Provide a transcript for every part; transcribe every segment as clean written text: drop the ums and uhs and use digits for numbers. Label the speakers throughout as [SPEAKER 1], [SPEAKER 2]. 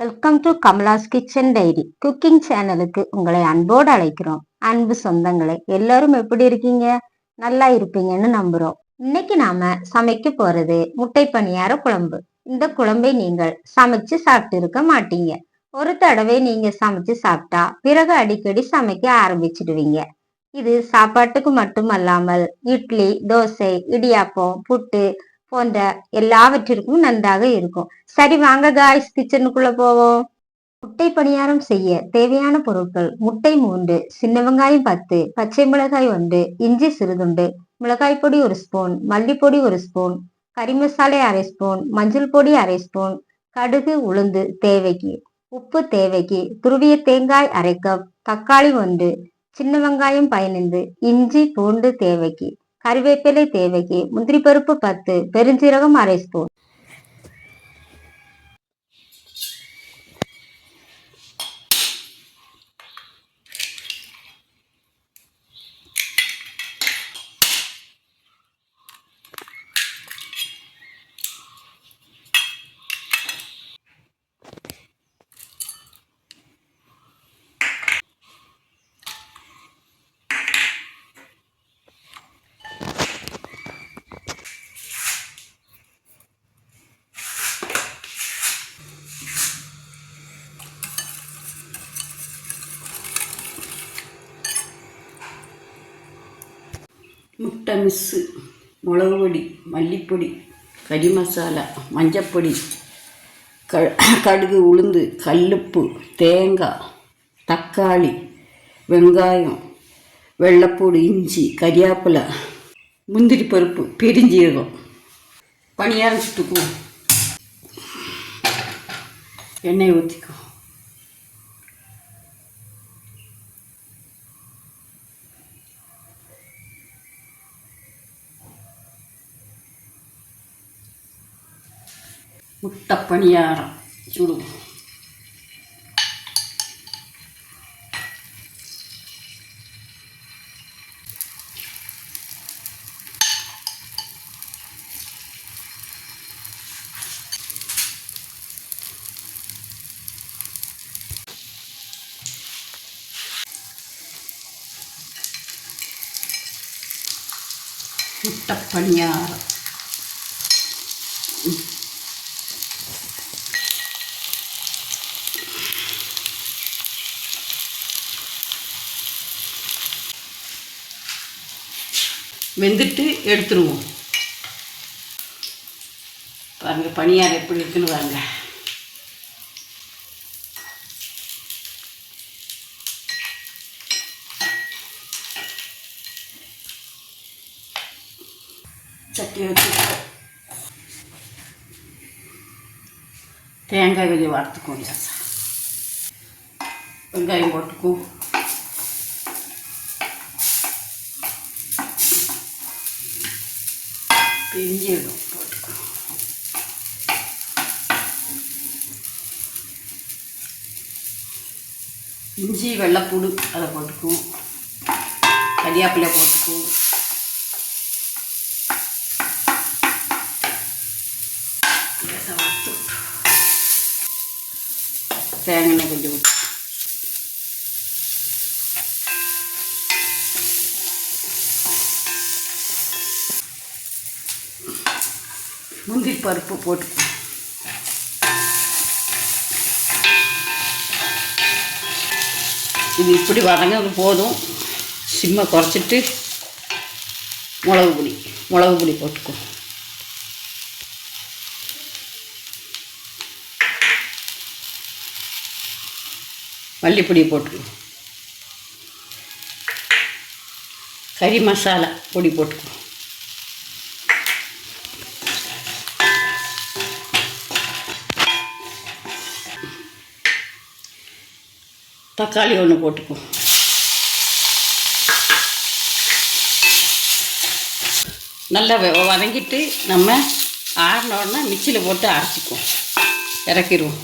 [SPEAKER 1] Welcome to Kamala's kitchen diary cooking சேனலுக்கு உங்களை அன்போடு அழைக்கிறோம். அன்பு சொந்தங்களே, எல்லாரும் எப்படி இருக்கீங்க? நல்லா இருப்பீங்கன்னு நம்புறோம். இன்னைக்கு நாம சமைக்க போறது முட்டை பணியார குழம்பு. இந்த குழம்பை நீங்கள் சமைச்சு சாப்பிட்டு இருக்க மாட்டீங்க. ஒரு தடவை நீங்க சமைச்சு சாப்பிட்டா பிறகு அடிக்கடி சமைக்க ஆரம்பிச்சிடுவீங்க. இது சாப்பாட்டுக்கு மட்டுமல்லாமல் இட்லி, தோசை, இடியாப்பம், புட்டு போன்ற எல்லாவற்றிற்கும் நன்றாக இருக்கும். சரி, வாங்க காய்ஸ், கிச்சனுக்குள்ள போவோம். முட்டை பணியாரம் செய்ய தேவையான பொருட்கள்: முட்டை 3, சின்ன வெங்காயம் 10, பச்சை மிளகாய் 1, இஞ்சி சிறுதுண்டு, மிளகாய் பொடி 1 ஸ்பூன், மல்லிப்பொடி 1 ஸ்பூன், கறி மசாலை 1/2 ஸ்பூன், மஞ்சள் பொடி 1/2 ஸ்பூன், கடுகு, உளுந்து தேவைக்கு, உப்பு தேவைக்கு, துருவிய தேங்காய் 1/2 கப், தக்காளி 1, சின்ன வெங்காயம் 15, இஞ்சி பூண்டு தேவைக்கு, கறிவேப்பிலை தேவைக்கு, முந்திரி பருப்பு 10, பெருஞ்சீரகம் 1/2 ஸ்பூன்.
[SPEAKER 2] முட்டை மிஸ்ஸு, மிளகு பொடி, மல்லிப்பொடி, கறி மசாலா, மஞ்சப்பொடி, கடுகு, உளுந்து, கல்லுப்பு, தேங்காய், தக்காளி, வெங்காயம், வெள்ளைப்பூடு, இஞ்சி, கறிவேப்பிலை, முந்திரி பருப்பு, பெருஞ்சீரகம். பணியாரம் சுட்டுக்குவோம். எண்ணெய் ஊற்றிக்குவோம். முட்டை பணியாரம் சுடுவோம். முட்டை பணியாரம் வெந்துட்டு எடுத்துருவோம். பாருங்க பணியாரம் எப்படி இருக்குன்னு பாருங்க. சட்டி வச்சு தேங்காய் கொஞ்சம் வறுத்துக்கோங்க. வெங்காயம் போட்டுக்கும். பெருஞ்சீரகம் போட்டுக்கணும். இஞ்சி, வெள்ளைப்பூடு அதை போட்டுக்கும். கறிவேப்பிலை போட்டுக்கும். தேங்காய் கொஞ்சம் ஊற்றி முந்திரி பருப்பு போட்டுக்குவோம். இது இப்படி வதங்கிறது போதும். சிம்மை குறைச்சிட்டு மிளகு பொடி போட்டுக்குவோம். மல்லிப்பொடி போட்டுக்குவோம். கறி மசாலா பொடி போட்டுக்குவோம். தக்காளி 1 போட்டுக்குவோம். நல்லா வதங்கிட்டு நம்ம ஆறினோடனே மிக்சியில் போட்டு அரைச்சிக்குவோம். இறக்கிடுவோம்.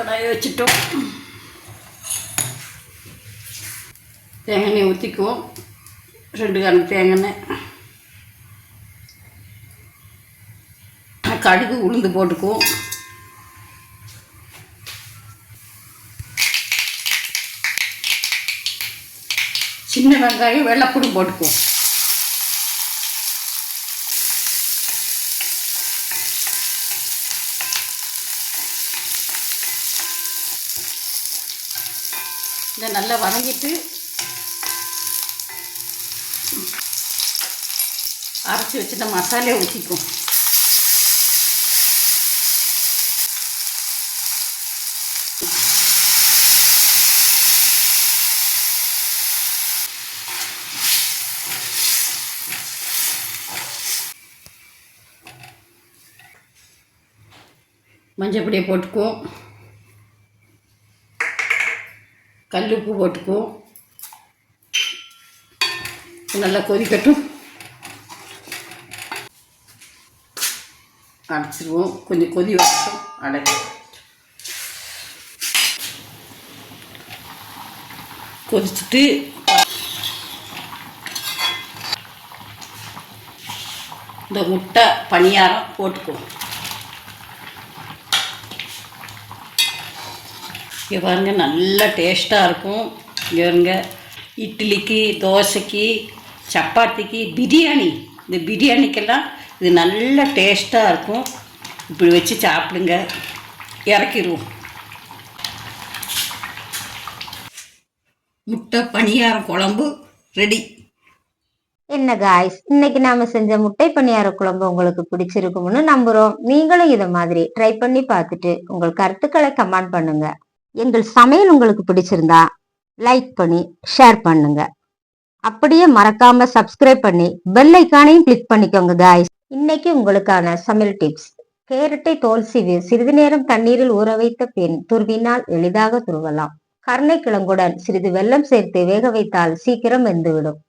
[SPEAKER 2] கடாயை வச்சுட்டோம். தேங்காய் ஊற்றிக்குவோம். 2 கரண்டி தேங்காய். கடுகு உளுந்து போட்டுக்குவோம். சின்ன வெங்காயம் வெள்ளைப்பூடும் போட்டுக்குவோம். இதை நல்லா வதங்கிட்டு அரைச்சி வச்சுட்ட மசாலையை ஊற்றிக்குவோம். மஞ்சள் பொடியை போட்டுக்குவோம். கல் உப்பு போட்டுக்குவோம். நல்லா கொதிக்கட்டும். அடைச்சிடுவோம். கொஞ்சம் கொதி வரட்டும். கொதிச்சுட்டு இந்த முட்டை பணியாரம் போட்டுக்குவோம். இங்கே பாருங்க, நல்லா டேஸ்ட்டாக இருக்கும். இங்கே பாருங்க, இட்லிக்கு, தோசைக்கு, சப்பாத்திக்கு, பிரியாணி, இந்த பிரியாணிக்கெல்லாம் இது நல்ல டேஸ்ட்டாக இருக்கும். இப்படி வச்சு சாப்பிடுங்க. இறக்கிடுவோம். முட்டை பணியாரம் குழம்பு ரெடி.
[SPEAKER 1] என்ன காய்ஸ், இன்னைக்கு நாம செஞ்ச முட்டை பணியார குழம்பு உங்களுக்கு பிடிச்சிருக்கும்னு நம்புறோம். நீங்களும் இதை மாதிரி ட்ரை பண்ணி பார்த்துட்டு உங்கள் கருத்துக்களை கமெண்ட் பண்ணுங்க. எங்கள் சமையல் உங்களுக்கு பிடிச்சிருந்தா லைக் பண்ணி ஷேர் பண்ணுங்க. அப்படியே மறக்காம சப்ஸ்கிரைப் பண்ணி பெல் ஐக்கானையும் கிளிக் பண்ணிக்கோங்க காய்ஸ். இன்னைக்கு உங்களுக்கான சமையல் டிப்ஸ். கேரட்டை தோல் சீவி சிறிது நேரம் தண்ணீரில் ஊற வைத்த பின் துருவினால் எளிதாக துருவலாம். கருணைக்கிழங்குடன் சிறிது வெல்லம் சேர்த்து வேக வைத்தால் சீக்கிரம் வெந்துவிடும்.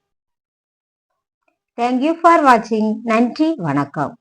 [SPEAKER 1] தேங்க்யூ ஃபார் வாட்சிங். நன்றி, வணக்கம்.